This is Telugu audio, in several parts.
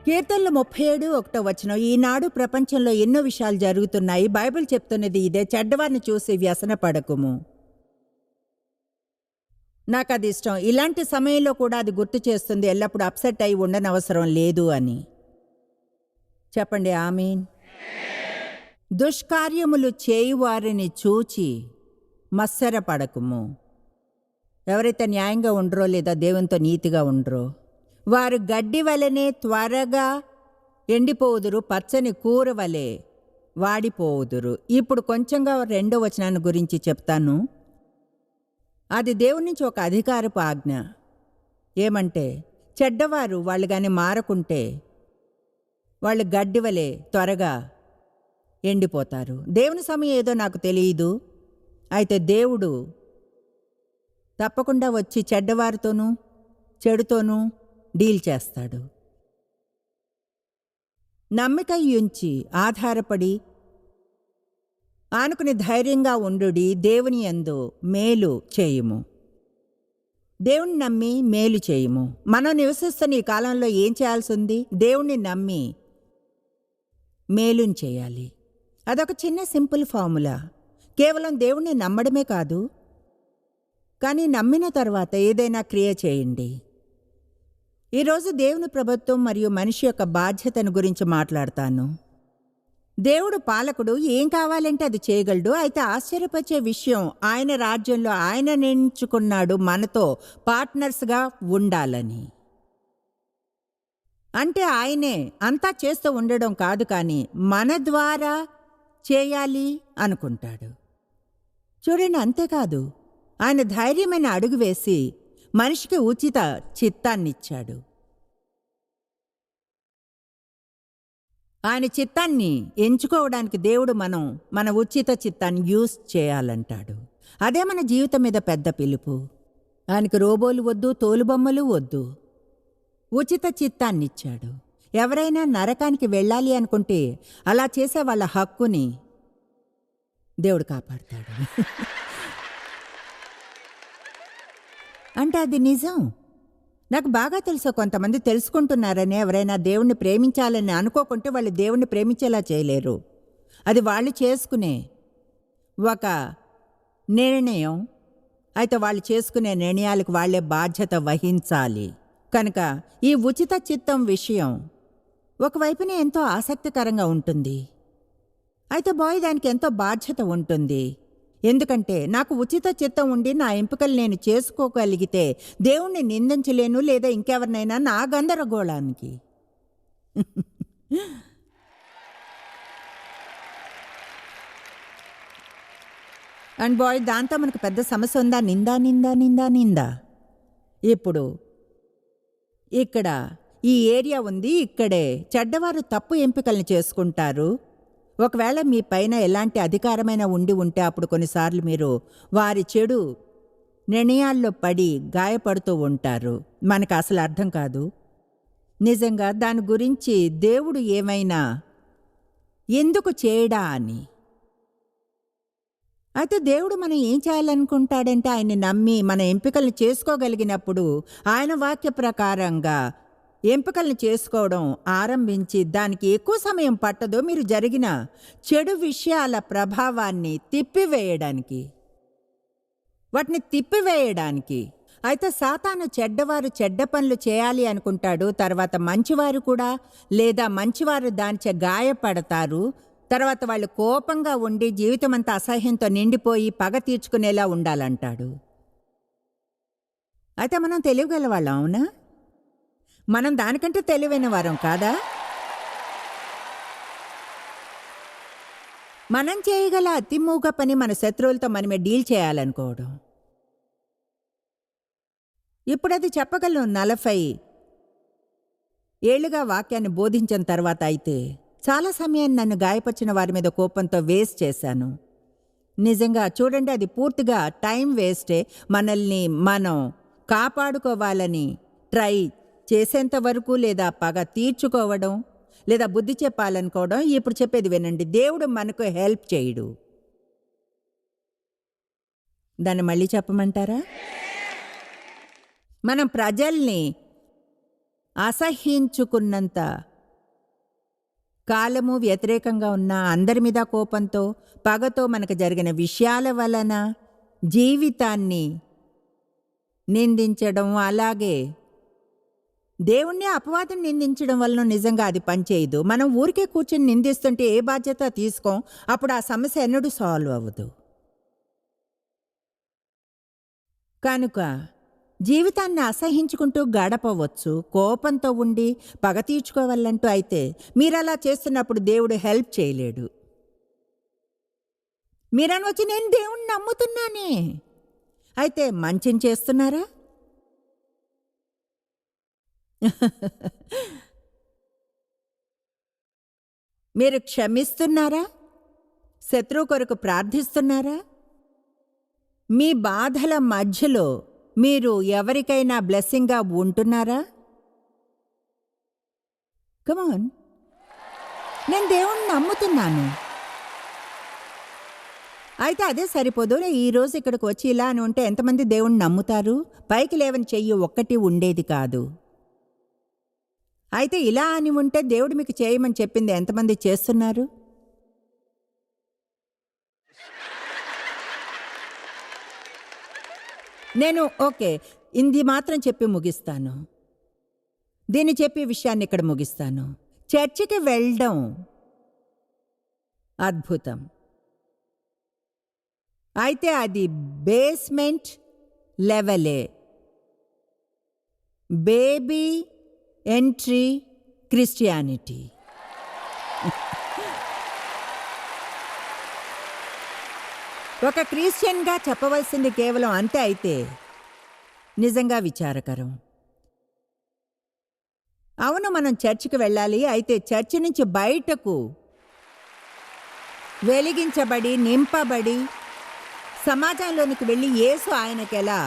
కీర్తనలు 37:1 ఈనాడు ప్రపంచంలో ఎన్నో విషయాలు జరుగుతున్నాయి. బైబిల్ చెప్తున్నది ఇదే, చెడ్డవారిని చూసి వ్యసన పడకుము. నాకు అది ఇష్టం. ఇలాంటి సమయంలో కూడా అది గుర్తు చేస్తుంది, ఎల్లప్పుడూ అప్సెట్ అయి ఉండనవసరం లేదు అని. చెప్పండి ఆమీన్. దుష్కార్యములు చేయువారిని చూచి మత్సరపడకుము. ఎవరైతే న్యాయంగా ఉండరో లేదా దేవునితో నీతిగా ఉండరో వారు గడ్డి వలెనే త్వరగా ఎండిపోవుదురు, పచ్చని కూర వలె వాడిపోవుదురు. ఇప్పుడు కొంచెంగా 2వ వచనాన్ని గురించి చెప్తాను. అది దేవుని నుంచి ఒక అధికారపు ఆజ్ఞ. ఏమంటే చెడ్డవారు వాళ్ళు కానీ మారకుంటే వాళ్ళు గడ్డి వలె త్వరగా ఎండిపోతారు. దేవుని సమయం ఏదో నాకు తెలియదు. అయితే దేవుడు తప్పకుండా వచ్చి చెడ్డవారితోనూ చెడుతోనూ డీల్ చేస్తాడు. నమ్మిక ఉంచి ఆధారపడి ఆనుకుని ధైర్యంగా ఉండుడి. దేవుని యందు మేలు చేయుము. దేవుణ్ణి నమ్మి మేలు చేయుము. మనం నివసిస్తున్న ఈ కాలంలో ఏం చేయాల్సి ఉంది? దేవుణ్ణి నమ్మి మేలుని చేయాలి. అదొక చిన్న సింపుల్ ఫార్ములా. కేవలం దేవుణ్ణి నమ్మడమే కాదు, కానీ నమ్మిన తర్వాత ఏదైనా క్రియ చేయండి. ఈరోజు దేవుని ప్రభుత్వం మరియు మనిషి యొక్క బాధ్యతను గురించి మాట్లాడతాను. దేవుడు పాలకుడు, ఏం కావాలంటే అది చేయగలడు. అయితే ఆశ్చర్యపరిచే విషయం, ఆయన రాజ్యంలో ఆయన నియమించుకున్నాడు మనతో పార్ట్నర్స్గా ఉండాలని. అంటే ఆయనే అంతా చేస్తూ ఉండడం కాదు, కానీ మన ద్వారా చేయాలి అనుకుంటాడు. చూడండి, అంతేకాదు, ఆయన ధైర్యమైన అడుగు వేసి మనిషికి ఉచిత చిత్తాన్నిచ్చాడు. ఆయన చిత్తాన్ని ఎంచుకోవడానికి దేవుడు మన ఉచిత చిత్తాన్ని యూజ్ చేయాలంటాడు. అదే మన జీవితం మీద పెద్ద పిలుపు. ఆయనకు రోబోలు వద్దు, తోలుబొమ్మలు వద్దు. ఉచిత చిత్తాన్నిచ్చాడు. ఎవరైనా నరకానికి వెళ్ళాలి అనుకుంటే అలా చేసే వాళ్ళ హక్కుని దేవుడు కాపాడతాడు. అంటే అది నిజం. నాకు బాగా తెలుసు, కొంతమంది తెలుసుకుంటున్నారని ఎవరైనా దేవుణ్ణి ప్రేమించాలని అనుకోకుంటే వాళ్ళు దేవుణ్ణి ప్రేమించేలా చేయలేరు. అది వాళ్ళు చేసుకునే ఒక నిర్ణయం. అయితే వాళ్ళు చేసుకునే నిర్ణయాలకు వాళ్ళే బాధ్యత వహించాలి. కనుక ఈ ఉచిత చిత్తం విషయం ఒకవైపున ఎంతో ఆసక్తికరంగా ఉంటుంది. అయితే దానికి ఎంతో బాధ్యత ఉంటుంది. ఎందుకంటే నాకు ఉచిత చిత్తం ఉండి నా ఎంపికలు నేను చేసుకోగలిగితే దేవుణ్ణి నిందించలేను, లేదా ఇంకెవరినైనా నా గందరగోళానికి. అండ్ దాంతో మనకు పెద్ద సమస్య ఉందా? నిందా నిందా నిందా నిందా. ఇప్పుడు ఇక్కడ ఈ ఏరియా ఉంది, ఇక్కడే చెడ్డవారు తప్పు ఎంపికల్ని చేసుకుంటారు. ఒకవేళ మీ పైన ఎలాంటి అధికారమైన ఉండి ఉంటే అప్పుడు కొన్నిసార్లు మీరు వారి చెడు నిర్ణయాల్లో పడి గాయపడుతూ ఉంటారు. మనకు అసలు అర్థం కాదు. నిజంగా దాని గురించి దేవుడు ఏమైనా ఎందుకు చేయడా అని. అయితే దేవుడు మనం ఏం చేయాలనుకుంటాడంటే ఆయన్ని నమ్మి మన ఎంపికలను చేసుకోగలిగినప్పుడు ఆయన వాక్య ప్రకారంగా ఎంపికలను చేసుకోవడం ఆరంభించి దానికి ఎక్కువ సమయం పట్టదు మీరు జరిగిన చెడు విషయాల ప్రభావాన్ని వాటిని తిప్పివేయడానికి. అయితే సాతాను చెడ్డవారు చెడ్డ పనులు చేయాలి అనుకుంటాడు. తర్వాత మంచివారు కూడా, లేదా మంచివారు దానిచే గాయపడతారు. తర్వాత వాళ్ళు కోపంగా ఉండి జీవితం అంతా అసహ్యంతో నిండిపోయి పగ తీర్చుకునేలా ఉండాలంటాడు. అయితే మనం తెలియగలవాళ్ళం, అవునా? మనం దానికంటే తెలివైన వారం కాదా? మనం చేయగల అతి మూగ పని మన శత్రువులతో మనమే డీల్ చేయాలనుకోవడం. ఇప్పుడు అది చెప్పగలను. 40 ఏళ్లుగా వాక్యాన్ని బోధించిన తర్వాత అయితే చాలా సమయాన్ని నన్ను గాయపరిచిన వారి మీద కోపంతో వేస్ట్ చేశాను. నిజంగా చూడండి, అది పూర్తిగా టైం వేస్టే. మనల్ని మనం కాపాడుకోవాలని ట్రై చేసేంత వరకు, లేదా పగ తీర్చుకోవడం, లేదా బుద్ధి చెప్పాలనుకోవడం. ఇప్పుడు చెప్పేది వినండి, దేవుడు మనకు హెల్ప్ చేయడు. దాన్ని మళ్ళీ చెప్పమంటారా? మనం ప్రజల్ని అసహ్యించుకున్నంత కాలము వ్యతిరేకంగా ఉన్న అందరి మీద కోపంతో, పగతో మనకు జరిగిన విషయాల వలన జీవితాన్ని నిందించడం, అలాగే దేవుణ్ణి అపవాదం నిందించడం వలన నిజంగా అది పనిచేయదు. మనం ఊరికే కూర్చొని నిందిస్తుంటే ఏ బాధ్యత తీసుకోం. అప్పుడు ఆ సమస్య ఎన్నడూ సాల్వ్ అవ్వదు. కనుక జీవితాన్ని అసహించుకుంటూ గడపవచ్చు. కోపంతో ఉండి పగ తీర్చుకోవాలంటూ అయితే మీరలా చేస్తున్నప్పుడు దేవుడు హెల్ప్ చేయలేడు. మీరనొచ్చి నేను దేవుణ్ణి నమ్ముతున్నానే, అయితే మంచిని చేస్తున్నారా? మీరు క్షమిస్తున్నారా? శత్రువు కొరకు ప్రార్థిస్తున్నారా? మీ బాధల మధ్యలో మీరు ఎవరికైనా బ్లెస్సింగ్గా ఉంటున్నారా? కమాన్, నేను దేవుణ్ణి నమ్ముతున్నాను. అయితే అదే సరిపోదు. ఈరోజు ఇక్కడికి వచ్చి ఇలా అని ఉంటే ఎంతమంది దేవుణ్ణి నమ్ముతారు? పైకి లేవని చెయ్యి ఒక్కటి ఉండేది కాదు. అయితే ఇలా అని ఉంటే దేవుడు మీకు చేయమని చెప్పింది ఎంతమంది చేస్తున్నారు? నేను ఓకే, ఇది మాత్రం చెప్పి ముగిస్తాను. దీన్ని చెప్పి విషయాన్ని ఇక్కడ ముగిస్తాను. చర్చికి వెళ్ళడం అద్భుతం. అయితే అది బేస్మెంట్ లెవెలే. Baby entry Christianity. ఒక క్రిస్టియన్గా చెప్పవలసింది కేవలం అంతే. అయితే నిజంగా విచారకరం. అవును, మనం చర్చికి వెళ్ళాలి. అయితే చర్చి నుంచి బయటకు వెలిగించబడి నింపబడి సమాజంలోనికి వెళ్ళి యేసు ఆయనకి ఎలా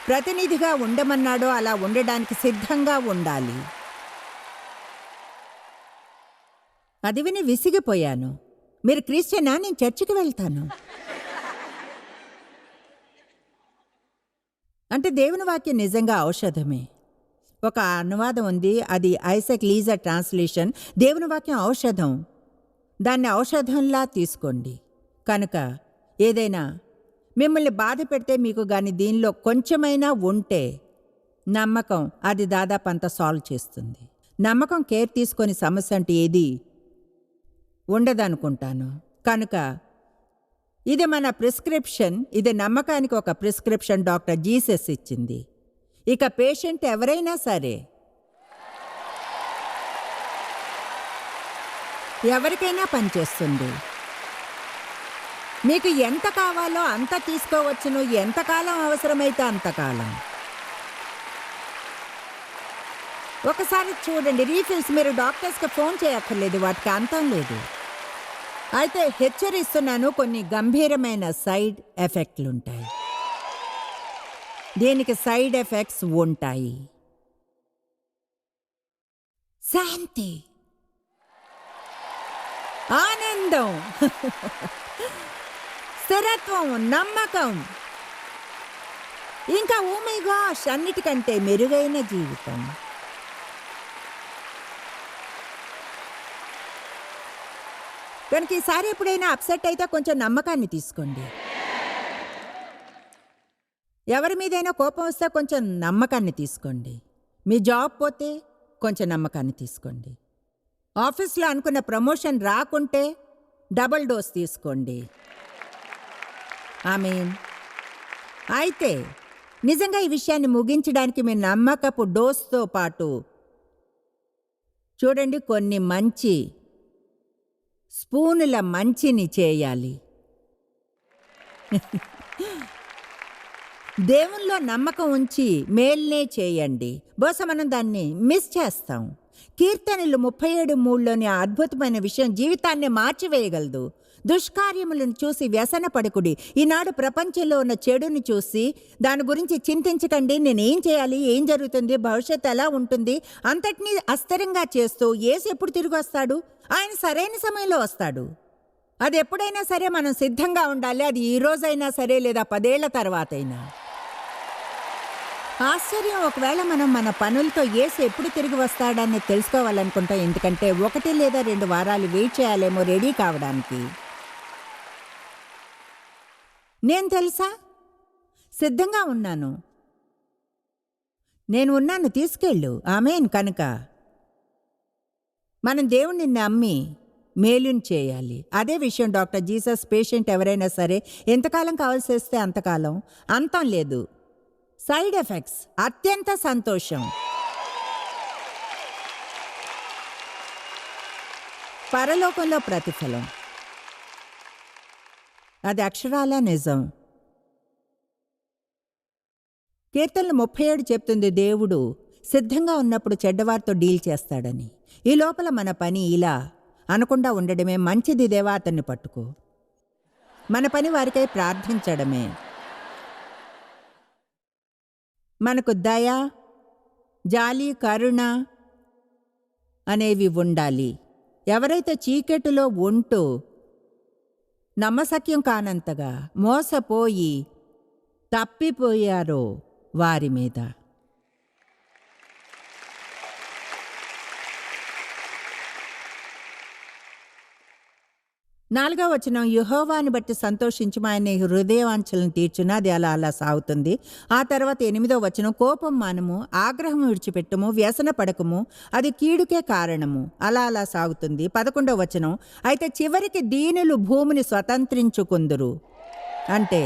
ప్రతినిధిగా ఉండమన్నాడో అలా ఉండడానికి సిద్ధంగా ఉండాలి. అది విని విసిగిపోయాను. మీరు క్రిస్టియనా? నేను చర్చికి వెళ్తాను అంటే దేవుని వాక్యం నిజంగా ఔషధమే. ఒక అనువాదం ఉంది, అది ఐజాక్ లీజర్ ట్రాన్స్లేషన్. దేవుని వాక్యం ఔషధం, దాన్ని ఔషధంలా తీసుకోండి. కనుక ఏదైనా మిమ్మల్ని బాధ పెడితే మీకు కానీ దీనిలో కొంచెమైనా ఉంటే నమ్మకం అది దాదాపు అంతా సాల్వ్ చేస్తుంది. నమ్మకం కేర్ తీసుకొని సమస్య అంటే ఏది ఉండదనుకుంటాను. కనుక ఇది మన ప్రిస్క్రిప్షన్. ఇది నమ్మకానికి ఒక ప్రిస్క్రిప్షన్ డాక్టర్ జీసస్ ఇచ్చింది. ఇక పేషెంట్ ఎవరైనా సరే, ఎవరికైనా పనిచేస్తుంది. మీకు ఎంత కావాలో అంత తీసుకోవచ్చును, ఎంతకాలం అవసరమైతే అంతకాలం. ఒకసారి చూడండి, రీఫిల్స్ మీరు డాక్టర్స్కి ఫోన్ చేయక్కర్లేదు, వాటికి అంతం లేదు. అయితే హెచ్చరిస్తున్నాను, కొన్ని గంభీరమైన సైడ్ ఎఫెక్ట్లుంటాయి. దీనికి సైడ్ ఎఫెక్ట్స్ ఉంటాయి. శాంతి, ఆనందం, స్థిరత్వం, నమ్మకం, ఇంకా ఓ మై గాష్ అన్నిటికంటే మెరుగైన జీవితం. కనుక ఈసారి ఎప్పుడైనా అప్సెట్ అయితే కొంచెం నమ్మకాన్ని తీసుకోండి. ఎవరి మీదైనా కోపం వస్తే కొంచెం నమ్మకాన్ని తీసుకోండి. మీ జాబ్ పోతే కొంచెం నమ్మకాన్ని తీసుకోండి. ఆఫీస్లో అనుకున్న ప్రమోషన్ రాకుంటే డబుల్ డోస్ తీసుకోండి. ఆమేన్. అయితే నిజంగా ఈ విషయాన్ని ముగించడానికి మీ నమ్మకపు డోస్తో పాటు చూడండి, కొన్ని మంచి స్పూనుల మంచిని చేయాలి. దేవునిలో నమ్మకం ఉంచి మేల్నే చేయండి. బహుశా మనం దాన్ని మిస్ చేస్తాం. కీర్తనలు 37:3లోని ఆ అద్భుతమైన విషయం జీవితాన్ని మార్చివేయగలదు. దుష్కార్యములను చూసి వ్యసన పడకుడి. ఈనాడు ప్రపంచంలో ఉన్న చెడుని చూసి దాని గురించి చింతించకండి. నేనేం చేయాలి, ఏం జరుగుతుంది, భవిష్యత్తు ఎలా ఉంటుంది, అంతటినీ అస్థిరంగా చేస్తూ యేసు ఎప్పుడు తిరిగి వస్తాడు? ఆయన సరైన సమయంలో వస్తాడు. అది ఎప్పుడైనా సరే మనం సిద్ధంగా ఉండాలి. అది ఈ రోజైనా సరే లేదా 10 ఏళ్ల తర్వాత అయినా. ఆశ్చర్యం, ఒకవేళ మనం మన పనులతో యేసు ఎప్పుడు తిరిగి వస్తాడని తెలుసుకోవాలనుకుంటాం. ఎందుకంటే 1 లేదా 2 వారాలు వెయిట్ చేయాలేమో రెడీ కావడానికి. నేను తెలుసా సిద్ధంగా ఉన్నాను. నేను ఉన్నాను, తీసుకెళ్ళు. ఆమేన్. కనుక మనం దేవుణ్ణి నమ్మి మేలుని చేయాలి. అదే విషయం డాక్టర్ జీసస్ పేషెంట్ ఎవరైనా సరే ఎంతకాలం కావాల్సి వస్తే అంతకాలం, అంతం లేదు. సైడ్ ఎఫెక్ట్స్ అత్యంత సంతోషం. పరలోకంలో ప్రతిఫలం. అది అక్షరాల నిజం. కీర్తనలు 37 చెప్తుంది, దేవుడు సిద్ధంగా ఉన్నప్పుడు చెడ్డవారితో డీల్ చేస్తాడని. ఈ లోపల మన పని ఇలా అనకుండా ఉండడమే. మంచిది దేవా, అతన్ని పట్టుకో. మన పని వారికై ప్రార్థించడమే. మనకు దయ, జాలి, కరుణ అనేవి ఉండాలి. ఎవరైతే చీకటిలో ఉంటూ నమ్మశక్యం కానంతగా మోసపోయి తప్పిపోయారో వారి మీద. 4వ వచనం, యెహోవాను బట్టి సంతోషించుము, ఆయన నీ హృదయవాంఛలను తీర్చును. అది అలా సాగుతుంది. ఆ తర్వాత 8వ వచనం, కోపం మానము, ఆగ్రహం విడిచిపెట్టుము, వ్యసన పడకము, అది కీడుకే కారణము. అలా సాగుతుంది. 11వ వచనం, అయితే చివరికి దీనులు భూమిని స్వతంత్రించుకుందురు. అంటే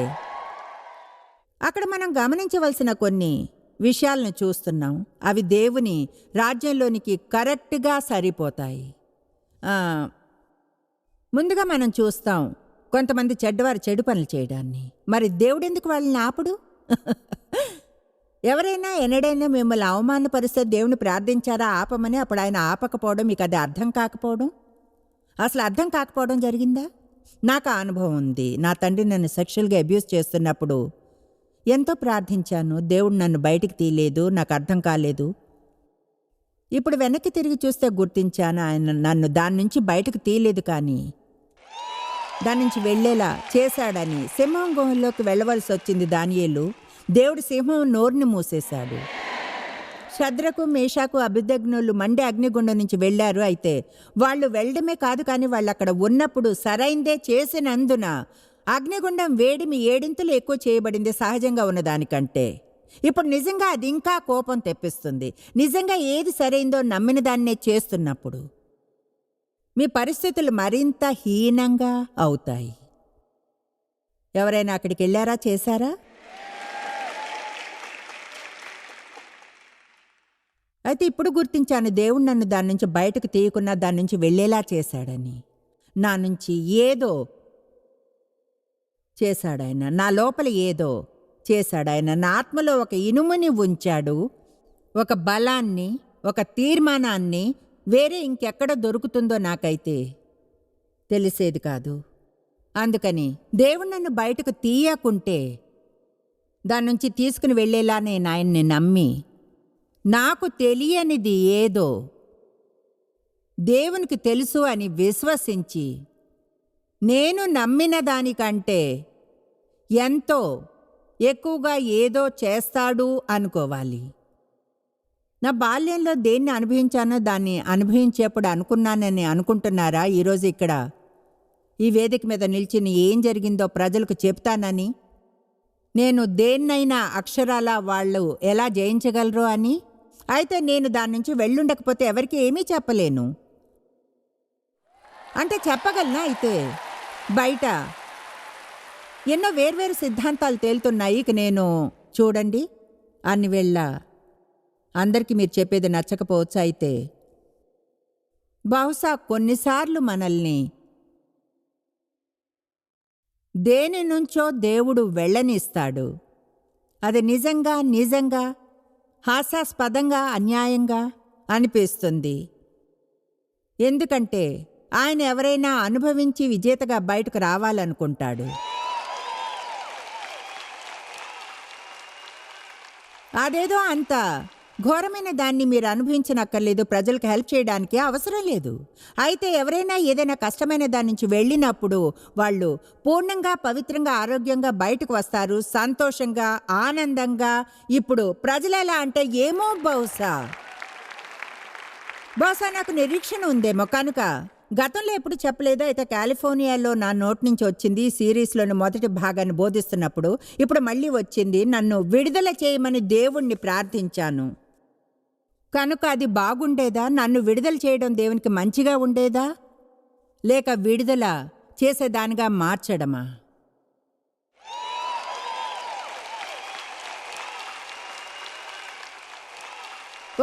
అక్కడ మనం గమనించవలసిన కొన్ని విషయాలను చూస్తున్నాం. అవి దేవుని రాజ్యంలోనికి కరెక్ట్గా సరిపోతాయి. ముందుగా మనం చూస్తాం కొంతమంది చెడ్డవారు చెడు పనులు చేయడాన్ని. మరి దేవుడెందుకు వాళ్ళని ఆపుడు? ఎవరైనా ఎన్నడైనా మిమ్మల్ని అవమానపరిస్తే దేవుని ప్రార్థించారా ఆపమని? అప్పుడు ఆయన ఆపకపోవడం మీకు అది అర్థం కాకపోవడం, అసలు అర్థం కాకపోవడం జరిగిందా? నాకు ఆ అనుభవం ఉంది. నా తండ్రి నన్ను సెక్షువల్గా అబ్యూస్ చేస్తున్నప్పుడు ఎంతో ప్రార్థించాను. దేవుడు నన్ను బయటికి తీయలేదు, నాకు అర్థం కాలేదు. ఇప్పుడు వెనక్కి తిరిగి చూస్తే గుర్తించాను, ఆయన నన్ను దాని నుంచి బయటకు తీయలేదు, కానీ దాని నుంచి వెళ్ళేలా చేశాడని. సింహం గుహలోకి వెళ్ళవలసి వచ్చింది దానియేలు. దేవుడు సింహం నోరుని మూసేశాడు. శద్రకు, మేషాకు, అబేద్నెగోలు మండే అగ్నిగుండం నుంచి వెళ్ళారు. అయితే వాళ్ళు వెళ్ళడమే కాదు, కానీ వాళ్ళు అక్కడ ఉన్నప్పుడు సరైందే చేసినందున అగ్నిగుండం వేడిమి 7 ఎక్కువ చేయబడింది సహజంగా ఉన్నదానికంటే. ఇప్పుడు నిజంగా అది ఇంకా కోపం తెప్పిస్తుంది. నిజంగా ఏది సరైందో నమ్మిన దాన్నే చేస్తున్నప్పుడు మీ పరిస్థితులు మరింత హీనంగా అవుతాయి. ఎవరైనా అక్కడికి వెళ్ళారా, చేశారా? అయితే ఇప్పుడు గుర్తించాను, దేవుడు నన్ను దాని నుంచి బయటకు తీయకున్నా దాని నుంచి వెళ్ళేలా చేశాడని. నా నుంచి ఏదో చేశాడాయన, నా లోపల ఏదో చేశాడాయన. నా ఆత్మలో ఒక ఇనుముని ఉంచాడు, ఒక బలాన్ని, ఒక తీర్మానాన్ని. వేరే ఇంకెక్కడ దొరుకుతుందో నాకైతే తెలిసేది కాదు. అందుకని దేవుడు నన్ను బయటకు తీయకుంటే దాని నుంచి తీసుకుని వెళ్ళేలా నేను ఆయన్ని నమ్మి, నాకు తెలియనిది ఏదో దేవునికి తెలుసు అని విశ్వసించి, నేను నమ్మిన దానికంటే ఎంతో ఎక్కువగా ఏదో చేస్తాడు అనుకోవాలి. నా బాల్యంలో దేన్ని అనుభవించానో దాన్ని అనుభవించేప్పుడు అనుకున్నానని అనుకుంటున్నారా? ఈరోజు ఇక్కడ ఈ వేదిక మీద నిల్చుని ఏం జరిగిందో ప్రజలకు చెప్తానని, నేను దేన్నైనా అక్షరాల వాళ్ళు ఎలా జయించగలరో అని. అయితే నేను దాని నుంచి వెళ్ళుండకపోతే ఎవరికి ఏమీ చెప్పలేను. అంటే చెప్పగలనా? అయితే బయట ఎన్నో వేర్వేరు సిద్ధాంతాలు తేలుతున్నాయి. ఇక నేను చూడండి, అన్ని వేళ అందరికీ మీరు చెప్పేది నచ్చకపోవచ్చు. అయితే బహుశా కొన్నిసార్లు మనల్ని దేని నుంచో దేవుడు వెళ్ళనిస్తాడు. అది నిజంగా హాస్యాస్పదంగా, అన్యాయంగా అనిపిస్తుంది. ఎందుకంటే ఆయన ఎవరైనా అనుభవించి విజేతగా బయటకు రావాలనుకుంటాడు. అదేదో అంత ఘోరమైన దాన్ని మీరు అనుభవించనక్కర్లేదు, ప్రజలకు హెల్ప్ చేయడానికి అవసరం లేదు. అయితే ఎవరైనా ఏదైనా కష్టమైన దాని నుంచి వెళ్ళినప్పుడు వాళ్ళు పూర్ణంగా, పవిత్రంగా, ఆరోగ్యంగా బయటకు వస్తారు, సంతోషంగా, ఆనందంగా. ఇప్పుడు ప్రజలు ఎలా అంటే ఏమో బహుశా నాకు నిరీక్షణ ఉందేమో కనుక గతంలో ఎప్పుడు చెప్పలేదు. అయితే కాలిఫోర్నియాలో నా నోటి నుంచి వచ్చింది. ఈ సిరీస్లోని మొదటి భాగాన్ని బోధిస్తున్నప్పుడు ఇప్పుడు మళ్ళీ వచ్చింది. నన్ను విడుదల చేయమని దేవుణ్ణి ప్రార్థించాను. కనుక అది బాగుండేదా? నన్ను విడుదల చేయడం దేవునికి మంచిగా ఉండేదా, లేక విడుదల చేసేదానిగా మార్చడమా?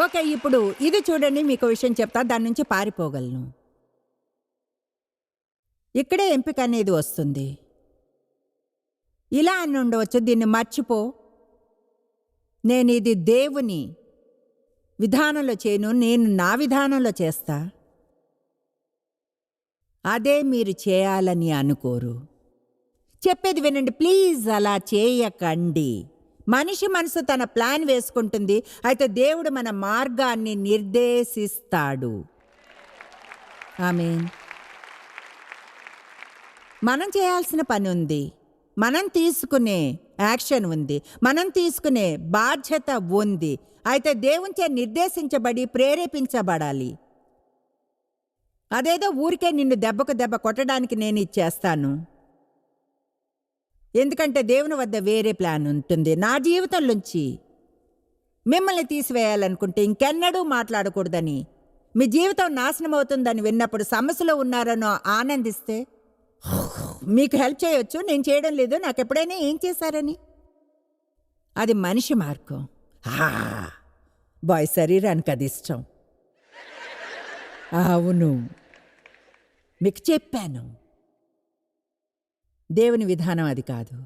ఓకే, ఇప్పుడు ఇది చూడండి, మీకు విషయం చెప్తా, దాని నుంచి పారిపోగలను. ఇక్కడే ఎంపిక అనేది వస్తుంది. ఇలా అని ఉండవచ్చు, దీన్ని మర్చిపో, నేను ఇది దేవుని విధానంలో చేయను, నేను నా విధానంలో చేస్తా. అదే మీరు చేయాలని అనుకోరు. చెప్పేది వినండి ప్లీజ్, అలా చేయకండి. మనిషి మనసు తన ప్లాన్ వేసుకుంటుంది, అయితే దేవుడు మన మార్గాన్ని నిర్దేశిస్తాడు. ఆమేన్. మనం చేయాల్సిన పని ఉంది, మనం తీసుకునే యాక్షన్ ఉంది, మనం తీసుకునే బాధ్యత ఉంది. అయితే దేవునిచే నిర్దేశించబడి ప్రేరేపించబడాలి. అదేదో ఊరికే నిన్ను దెబ్బకు దెబ్బ కొట్టడానికి నేను ఇచ్చేస్తాను, ఎందుకంటే దేవుని వద్ద వేరే ప్లాన్ ఉంటుంది. నా జీవితంలోంచి మిమ్మల్ని తీసివేయాలనుకుంటే ఇంకెన్నడూ మాట్లాడకూడదని, మీ జీవితం నాశనం అవుతుందని విన్నప్పుడు సమస్యలో ఉన్నారనో ఆనందిస్తే మీకు హెల్ప్ చేయొచ్చు. నేను చేయడం లేదు, నాకు ఎప్పుడైనా ఏం చేశారని. అది మనిషి మార్గం. బాయ్ శరీరానికి అది ఇష్టం. అవును, మీకు చెప్పాను, దేవుని విధానం అది కాదు.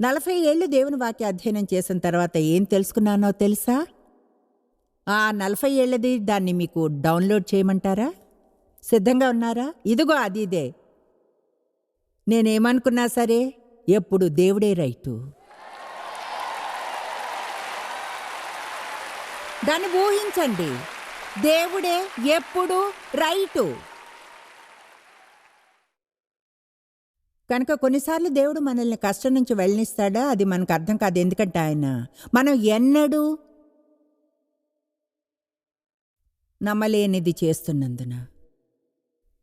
40 ఏళ్ళు దేవుని వాక్య అధ్యయనం చేసిన తర్వాత ఏం తెలుసుకున్నానో తెలుసా? ఆ 40 ఏళ్ళది దాన్ని మీకు డౌన్లోడ్ చేయమంటారా? సిద్ధంగా ఉన్నారా? ఇదిగో అది ఇదే. నేనేమనుకున్నా సరే ఎప్పుడు దేవుడే రైటు. దాన్ని ఊహించండి, దేవుడే ఎప్పుడు రైటు. కనుక కొన్నిసార్లు దేవుడు మనల్ని కష్టం నుంచి వెళ్ళనిస్తాడా, అది మనకు అర్థం కాదు. ఎందుకంటే ఆయన మనం ఎన్నడూ నమ్మలేనిది చేస్తున్నందున.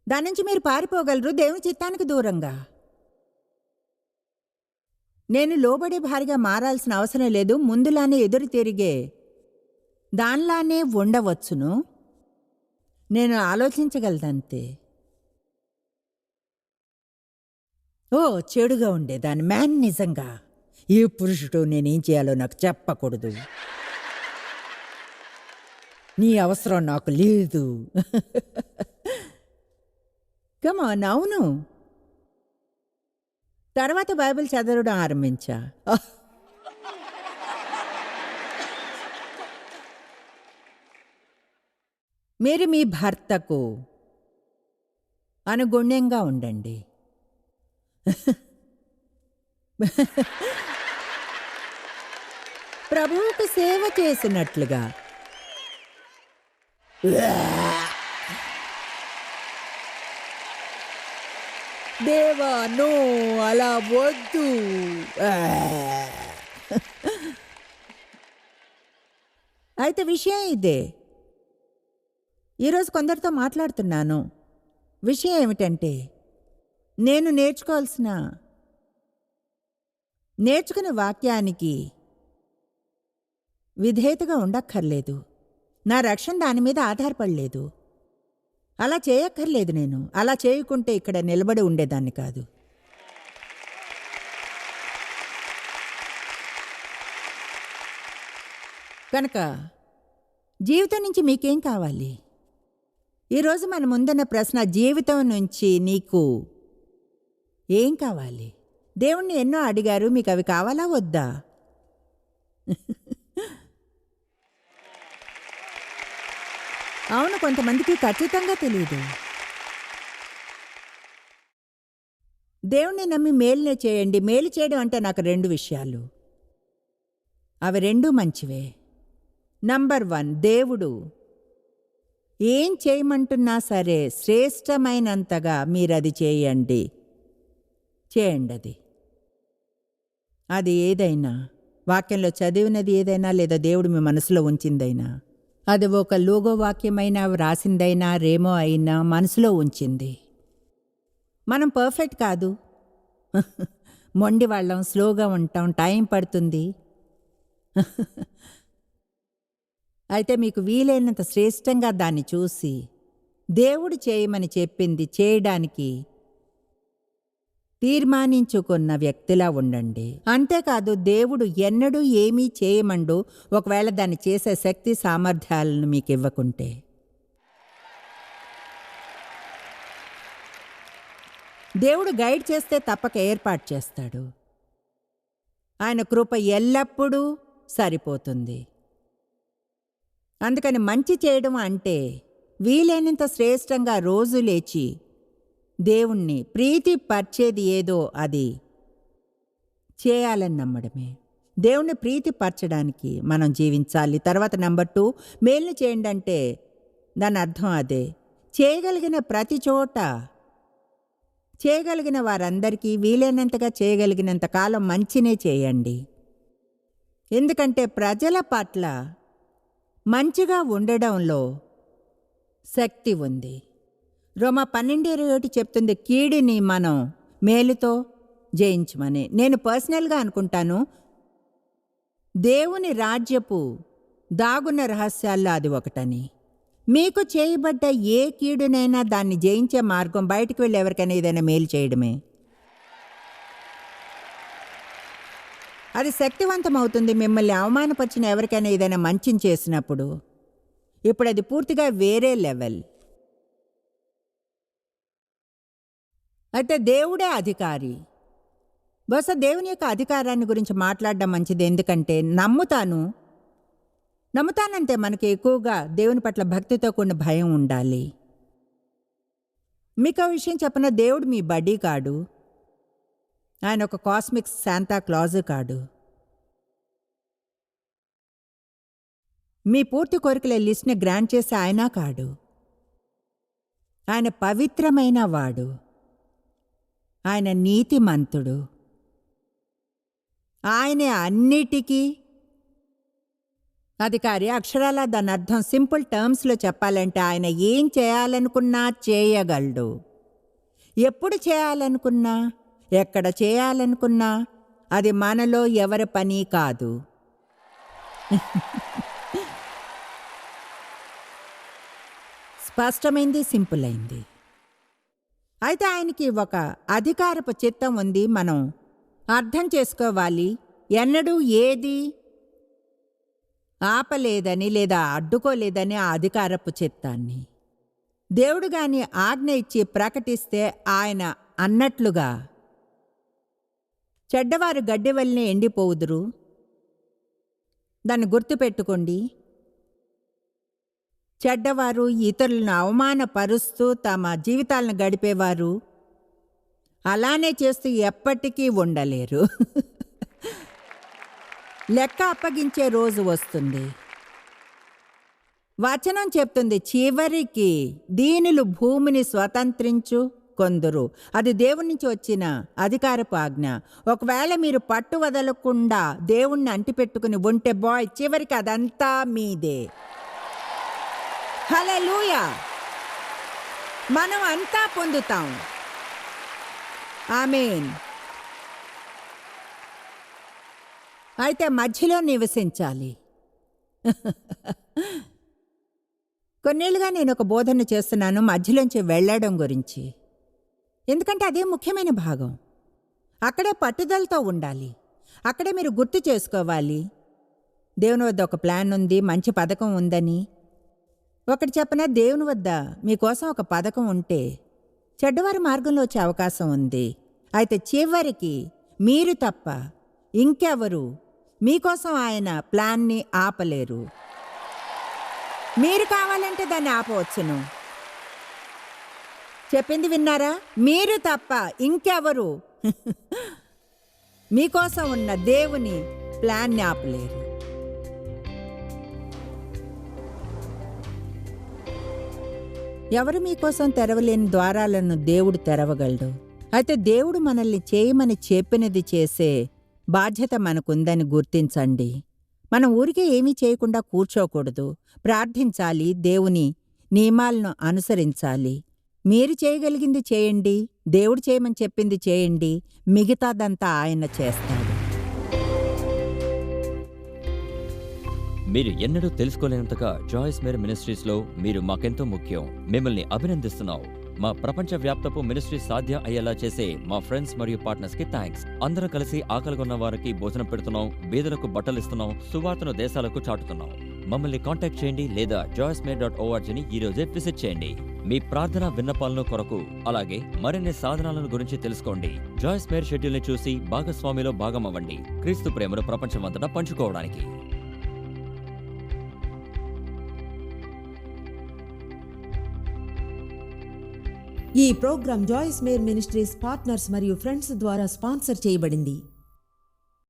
దాని నుంచి మీరు పారిపోగలరు దేవుని చిత్తానికి దూరంగా. నేను లోబడే భారీగా మారాల్సిన అవసరం లేదు, ముందులానే ఎదురు తిరిగే దానిలానే ఉండవచ్చును. నేను ఆలోచించగలదంతే. ఓ చెడుగా ఉండేదాన్ని మ్యాన్, నిజంగా ఏ పురుషుడు నేనేం చేయాలో నాకు చెప్పకూడదు, నీ అవసరం నాకు లేదు. కమాన్, అవును. తర్వాత బైబిల్ చదవడం ఆరంభించా. మీరు మీ భర్తకు అనుగుణ్యంగా ఉండండి. ప్రభువుకు సేవ చేసినట్లుగా. దేవా నో, అలా వద్దు. అయితే విషయం ఇదే. ఈరోజు కొందరితో మాట్లాడుతున్నాను. విషయం ఏమిటంటే, నేను నేర్చుకునే వాక్యానికి విధేయతగా ఉండక్కర్లేదు. నా రక్షణ దాని మీద ఆధారపడలేదు. అలా చేయక్కర్లేదు. నేను అలా చేయకుంటే ఇక్కడ నిలబడి ఉండేదాన్ని కాదు. కనుక జీవితం నుంచి మీకేం కావాలి? ఈరోజు మన ముందున్న ప్రశ్న, జీవితం నుంచి నీకు ఏం కావాలి? దేవుణ్ణి ఎన్నో అడిగారు, మీకు అవి కావాలా వద్దా? అవును, కొంతమందికి ఖచ్చితంగా తెలియదు. దేవుణ్ణి నమ్మి మేలునే చేయండి. మేలు చేయడం అంటే నాకు 2 విషయాలు. అవి రెండూ మంచివే. నంబర్ 1, దేవుడు ఏం చేయమంటున్నా సరే శ్రేష్టమైనంతగా మీరది చేయండి. అది ఏదైనా, వాక్యంలో చదివినది ఏదైనా లేదా దేవుడు మీ మనసులో ఉంచిందైనా, అది ఒక లోగో వాక్యమైనా వ్రాసిందైనా రేమో అయినా మనసులో ఉంచింది. మనం పర్ఫెక్ట్ కాదు, మొండి వాళ్ళం, స్లోగా ఉంటాం, టైం పడుతుంది. అయితే మీకు వీలైనంత శ్రేష్టంగా దాన్ని చూసి దేవుడు చేయమని చెప్పింది చేయడానికి తీర్మానించుకున్న వ్యక్తిలా ఉండండి. అంతేకాదు, దేవుడు ఎన్నడూ ఏమీ చేయమండు ఒకవేళ దాన్ని చేసే శక్తి సామర్థ్యాలను మీకు ఇవ్వకుంటే. దేవుడు గైడ్ చేస్తే తప్పక ఏర్పాటు చేస్తాడు. ఆయన కృప ఎల్లప్పుడూ సరిపోతుంది. అందుకని మంచి చేయడం అంటే వీలైనంత శ్రేష్టంగా రోజు లేచి దేవుణ్ణి ప్రీతి పరిచేది ఏదో అది చేయాలని నమ్మడమే. దేవుణ్ణి ప్రీతి పరచడానికి మనం జీవించాలి. తర్వాత నంబర్ 2, మేలును చేయండి అంటే దాని అర్థం అదే. చేయగలిగిన ప్రతి చోట, చేయగలిగిన వారందరికీ వీలైనంతగా చేయగలిగినంత కాలం మంచినే చేయండి. ఎందుకంటే ప్రజల పట్ల మంచిగా ఉండడంలో శక్తి ఉంది. రోమా 12:27 చెప్తుంది, కీడిని మనం మేలుతో జయించమని. నేను పర్సనల్గా అనుకుంటాను, దేవుని రాజ్యపు దాగున్న రహస్యాల్లో అది ఒకటని. మీకు చేయబడ్డ ఏ కీడునైనా దాన్ని జయించే మార్గం బయటికి వెళ్ళి ఎవరికైనా ఏదైనా మేలు చేయడమే. అది శక్తివంతమవుతుంది. మిమ్మల్ని అవమానపరిచిన ఎవరికైనా ఏదైనా మంచిని చేసినప్పుడు ఇప్పుడు అది పూర్తిగా వేరే లెవెల్. అయితే దేవుడే అధికారి. బహుశా దేవుని యొక్క అధికారాన్ని గురించి మాట్లాడడం మంచిది. ఎందుకంటే నమ్ముతానంటే మనకి ఎక్కువగా దేవుని పట్ల భక్తితో కూడిన భయం ఉండాలి. మీకు విషయం చెప్పిన, దేవుడు మీ బడ్డీ కాడు, ఆయన ఒక కాస్మిక్ శాంతా క్లాజు కాడు. మీ పూర్తి కోరికల లిస్ట్ని గ్రాంట్ చేసే ఆయన కాడు. ఆయన పవిత్రమైన వాడు, ఆయన నీతిమంతుడు, ఆయనే అన్నిటికీ అధికారి. అక్షరాల దాని అర్థం సింపుల్ టర్మ్స్లో చెప్పాలంటే ఆయన ఏం చేయాలనుకున్నా చేయగలడు. ఎప్పుడు చేయాలనుకున్నా, ఎక్కడ చేయాలనుకున్నా అది మనలో ఎవరి పని కాదు. స్పష్టమైంది, సింపుల్ అయింది. అయితే ఆయనకి ఒక అధికారపు చిత్తం ఉంది. మనం అర్థం చేసుకోవాలి. ఎన్నడూ ఏది ఆపలేదని లేదా అడ్డుకోలేదని ఆ అధికారపు చిత్తాన్ని. దేవుడు గాని ఆజ్ఞ ఇచ్చి ప్రకటిస్తే ఆయన అన్నట్లుగా చెడ్డవారు గడ్డి వల్లనే ఎండిపోవుదురు. దాన్ని గుర్తుపెట్టుకోండి. చెడ్డవారు ఇతరులను అవమానపరుస్తూ తమ జీవితాలను గడిపేవారు అలానే చేస్తూ ఎప్పటికీ ఉండలేరు. లెక్క అప్పగించే రోజు వస్తుంది. వచనం చెప్తుంది, చివరికి దీనులు భూమిని స్వతంత్రించు కొందరు. అది దేవుని నుంచి వచ్చిన అధికారపు ఆజ్ఞ. ఒకవేళ మీరు పట్టు వదలకుండా దేవుణ్ణి అంటిపెట్టుకుని ఉంటే బాయ్, చివరికి అదంతా మీదే. హల్లెలూయా! మనం అంతా పొందుతాం. ఆమేన్. అయితే మధ్యలో నివసించాలి. కొన్నేళ్ళుగా నేను ఒక బోధన చేస్తున్నాను మధ్యలోంచి వెళ్ళడం గురించి. ఎందుకంటే అదే ముఖ్యమైన భాగం. అక్కడే పట్టుదలతో ఉండాలి. అక్కడే మీరు గుర్తు చేసుకోవాలి, దేవుని వద్ద ఒక ప్లాన్ ఉంది, మంచి పథకం ఉందని. ఒకటి చెప్పనా, దేవుని వద్ద మీకోసం ఒక పథకం ఉంటే చెడ్డవారి మార్గంలో వచ్చే అవకాశం ఉంది. అయితే చివరికి మీరు తప్ప ఇంకెవరు మీకోసం ఆయన ప్లాన్ని ఆపలేరు. మీరు కావాలంటే దాన్ని ఆపవచ్చును. చెప్పింది విన్నారా? మీరు తప్ప ఇంకెవరు మీకోసం ఉన్న దేవుని ప్లాన్ని ఆపలేరు. ఎవరు మీకోసం తెరవలేని ద్వారాలను దేవుడు తెరవగలడు. అయితే దేవుడు మనల్ని చేయమని చెప్పినది చేసే బాధ్యత మనకుందని గుర్తించండి. మనం ఊరికే ఏమీ చేయకుండా కూర్చోకూడదు. ప్రార్థించాలి, దేవుని నియమాలను అనుసరించాలి. మీరు చేయగలిగింది చేయండి, దేవుడు చేయమని చెప్పింది చేయండి, మిగతాదంతా ఆయన చేస్తాడు. మీరు ఎన్నడూ తెలుసుకోలేనంతగా జాయిస్ మేరీ మినిస్ట్రీస్లో మీరు మాకెంతో ముఖ్యం. మిమ్మల్ని అభినందిస్తున్నాం. మా ప్రపంచవ్యాప్తపు మినిస్ట్రీ సాధ్యం అయ్యేలా చేసే మా ఫ్రెండ్స్ మరియు పార్ట్నర్స్ కి థ్యాంక్స్. అందరం కలిసి ఆకలిగొన్న వారికి భోజనం పెడుతున్నాం, బీదలకు బట్టలు ఇస్తున్నాం, సువార్తను దేశాలకు చాటుతున్నాం. మమ్మల్ని కాంటాక్ట్ చేయండి లేదా joycemery.org ఈ రోజే విజిట్ చేయండి. మీ ప్రార్థన విన్నపాలను కొరకు అలాగే మరిన్ని సాధనాలను గురించి తెలుసుకోండి. జాయిస్ మేరీ షెడ్యూల్ ని చూసి భాగస్వామిలో భాగమవ్వండి, క్రీస్తు ప్రేమను ప్రపంచమంతటా పంచుకోవడానికి. ఈ ప్రోగ్రాం జాయిస్ మేరీ మినిస్ట్రీస్ పార్ట్నర్స్ మరియు ఫ్రెండ్స్ ద్వారా స్పాన్సర్ చేయబడింది.